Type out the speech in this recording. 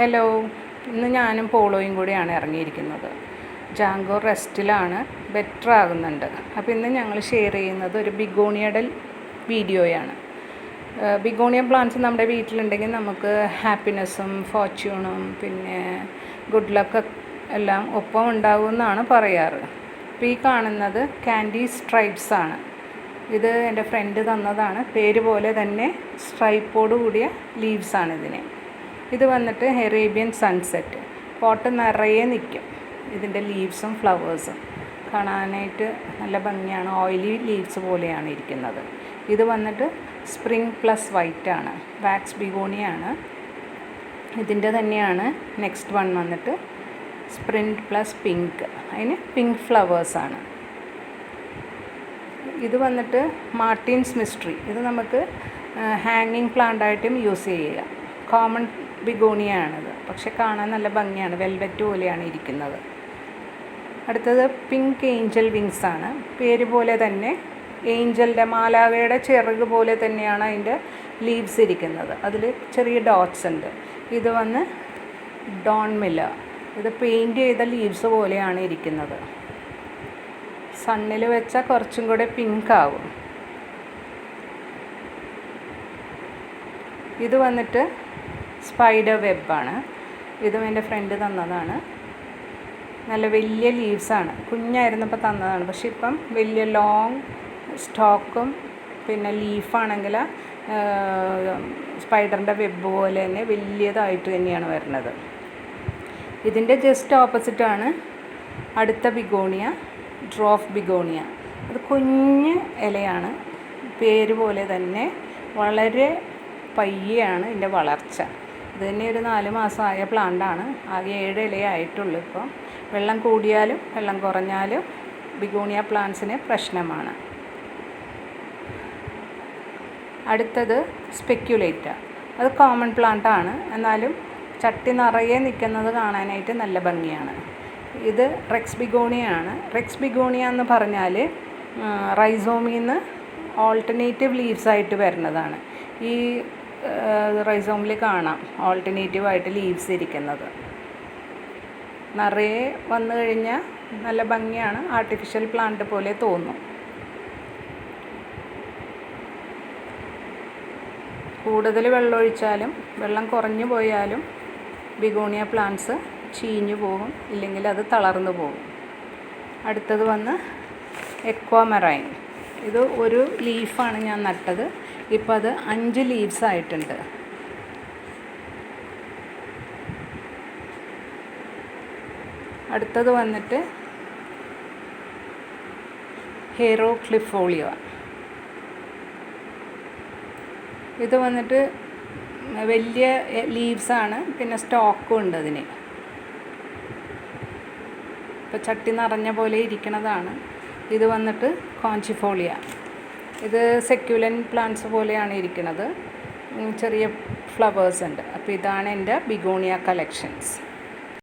Hello, ഇന്ന് ഞാനും പോളോയും കൂടിയാണ് ഇറങ്ങിയിരിക്കുന്നത്. ജാങ്കോ റെസ്റ്റിലാണ്, ബെറ്റർ ആകുന്നുണ്ട്. അപ്പോൾ ഇന്ന് ഞങ്ങൾ ഷെയർ ചെയ്യുന്നത് ഒരു ബിഗോണിയയുടെ വീഡിയോയാണ്. ബിഗോണിയ പ്ലാന്റ്സ് നമ്മുടെ വീട്ടിലുണ്ടെങ്കിൽ നമുക്ക് ഹാപ്പിനെസ്സും ഫോർച്യൂണും പിന്നെ ഗുഡ് ലക്ക് എല്ലാം ഒപ്പം ഉണ്ടാകുമെന്നാണ് പറയാറ്. അപ്പോൾ ഈ കാണുന്നത് കാൻഡി സ്ട്രൈപ്സ് ആണ്. ഇത് എൻ്റെ ഫ്രണ്ട് തന്നതാണ്. പേര് പോലെ തന്നെ സ്ട്രൈപ്പോട് കൂടിയ ലീവ്സാണ് ഇതിന്. ഇത് വന്നിട്ട് അറേബ്യൻ സൺസെറ്റ്. പോട്ട് നിറയെ നിൽക്കും. ഇതിൻ്റെ ലീവ്സും ഫ്ലവേഴ്സും കാണാനായിട്ട് നല്ല ഭംഗിയാണ്. ഓയിലി ലീവ്സ് പോലെയാണ് ഇരിക്കുന്നത്. ഇത് വന്നിട്ട് സ്പ്രിംഗ് പ്ലസ് വൈറ്റ് ആണ്. വാക്സ് ബിഗോണിയാണ്. ഇതിൻ്റെ തന്നെയാണ് നെക്സ്റ്റ് വൺ വന്നിട്ട് സ്പ്രിംഗ് പ്ലസ് പിങ്ക്. അതിന് പിങ്ക് ഫ്ലവേഴ്സാണ്. ഇത് വന്നിട്ട് മാർട്ടിൻസ് മിസ്റ്ററി. ഇത് നമുക്ക് ഹാങ്ങിങ് പ്ലാന്റായിട്ടും യൂസ് ചെയ്യുക. കോമൺ ബിഗോണിയാണിത്, പക്ഷെ കാണാൻ നല്ല ഭംഗിയാണ്. വെൽവെറ്റ് പോലെയാണ് ഇരിക്കുന്നത്. അടുത്തത് പിങ്ക് ഏഞ്ചൽ വിങ്സ് ആണ്. പേര് പോലെ തന്നെ ഏഞ്ചലിൻ്റെ മാലാവയുടെ ചിറക് പോലെ തന്നെയാണ് അതിൻ്റെ ലീവ്സ് ഇരിക്കുന്നത്. അതിൽ ചെറിയ ഡോട്ട്സ് ഉണ്ട്. ഇത് വന്ന് ഡോൺ മില്ലർ. ഇത് പെയിൻറ് ചെയ്ത ലീവ്സ് പോലെയാണ് ഇരിക്കുന്നത്. സണ്ണിൽ വെച്ചാൽ കുറച്ചും കൂടെ പിങ്ക് ആവും. ഇത് വന്നിട്ട് സ്പൈഡർ വെബാണ്. ഇതും എൻ്റെ ഫ്രണ്ട് തന്നതാണ്. നല്ല വലിയ ലീവ്സാണ്. കുഞ്ഞായിരുന്നപ്പോൾ തന്നതാണ്, പക്ഷെ ഇപ്പം വലിയ ലോങ് സ്റ്റോക്കും പിന്നെ ലീഫാണെങ്കിൽ സ്പൈഡറിൻ്റെ വെബ് പോലെ തന്നെ വലിയതായിട്ട് തന്നെയാണ് വരുന്നത്. ഇതിൻ്റെ ജസ്റ്റ് ഓപ്പോസിറ്റാണ് അടുത്ത ബിഗോണിയ, ഡ്രോഫ് ബിഗോണിയ. അത് കുഞ്ഞ് ഇലയാണ്. പേര് പോലെ തന്നെ വളരെ പയ്യാണ് ഇതിൻ്റെ വളർച്ച. ഇത് തന്നെ ഒരു 4 മാസമായ പ്ലാന്റാണ്. ആകെ 7 ഇലയായിട്ടുള്ളൂ. ഇപ്പം വെള്ളം കൂടിയാലും വെള്ളം കുറഞ്ഞാലും ബിഗോണിയ പ്ലാന്റ്സിന് പ്രശ്നമാണ്. അടുത്തത് സ്പെക്യുലേറ്റർ. അത് കോമൺ പ്ലാന്റാണ്, എന്നാലും ചട്ടി നിറയെ നിൽക്കുന്നത് കാണാനായിട്ട് നല്ല ഭംഗിയാണ്. ഇത് റെക്സ് ബിഗോണിയാണ്. റെക്സ് ബിഗോണിയ എന്ന് പറഞ്ഞാൽ റൈസോമിൽ നിന്ന് ഓൾട്ടർനേറ്റീവ് ലീവ്സായിട്ട് വരുന്നതാണ്. ഈ റൈസോമിൽ കാണാം ഓൾട്ടർനേറ്റീവായിട്ട് ലീവ്സ് ഇരിക്കുന്നത്. നിറയെ വന്നു കഴിഞ്ഞാൽ നല്ല ഭംഗിയാണ്. ആർട്ടിഫിഷ്യൽ പ്ലാന്റ് പോലെ തോന്നും. കൂടുതൽ വെള്ളമൊഴിച്ചാലും വെള്ളം കുറഞ്ഞു പോയാലും ബിഗോണിയ പ്ലാന്റ്സ് ചീഞ്ഞു പോകും, ഇല്ലെങ്കിൽ അത് തളർന്നു പോകും. അടുത്തത് വന്ന് എക്വാമറൈൻ. ഇത് ഒരു ലീഫാണ് ഞാൻ നട്ടത്. ഇപ്പോൾ അത് 5 ലീവ്സ് ആയിട്ടുണ്ട്. അടുത്തത് വന്നിട്ട് ഹെറോക്ലിഫോളിയ. ഇത് വന്നിട്ട് വലിയ ലീവ്സാണ്, പിന്നെ സ്റ്റോക്കും ഉണ്ട് അതിന്. ഇപ്പോൾ ചട്ടി നിറഞ്ഞ പോലെ ഇരിക്കുന്നതാണ്. ഇത് വന്നിട്ട് കോഞ്ചിഫോളിയ. ഇത് സെക്യുലൻറ്റ് പ്ലാന്റ്സ് പോലെയാണ് ഇരിക്കുന്നത്. ചെറിയ ഫ്ലവേഴ്സ് ഉണ്ട്. അപ്പോൾ ഇതാണ് എൻ്റെ ബിഗോണിയ കളക്ഷൻസ്.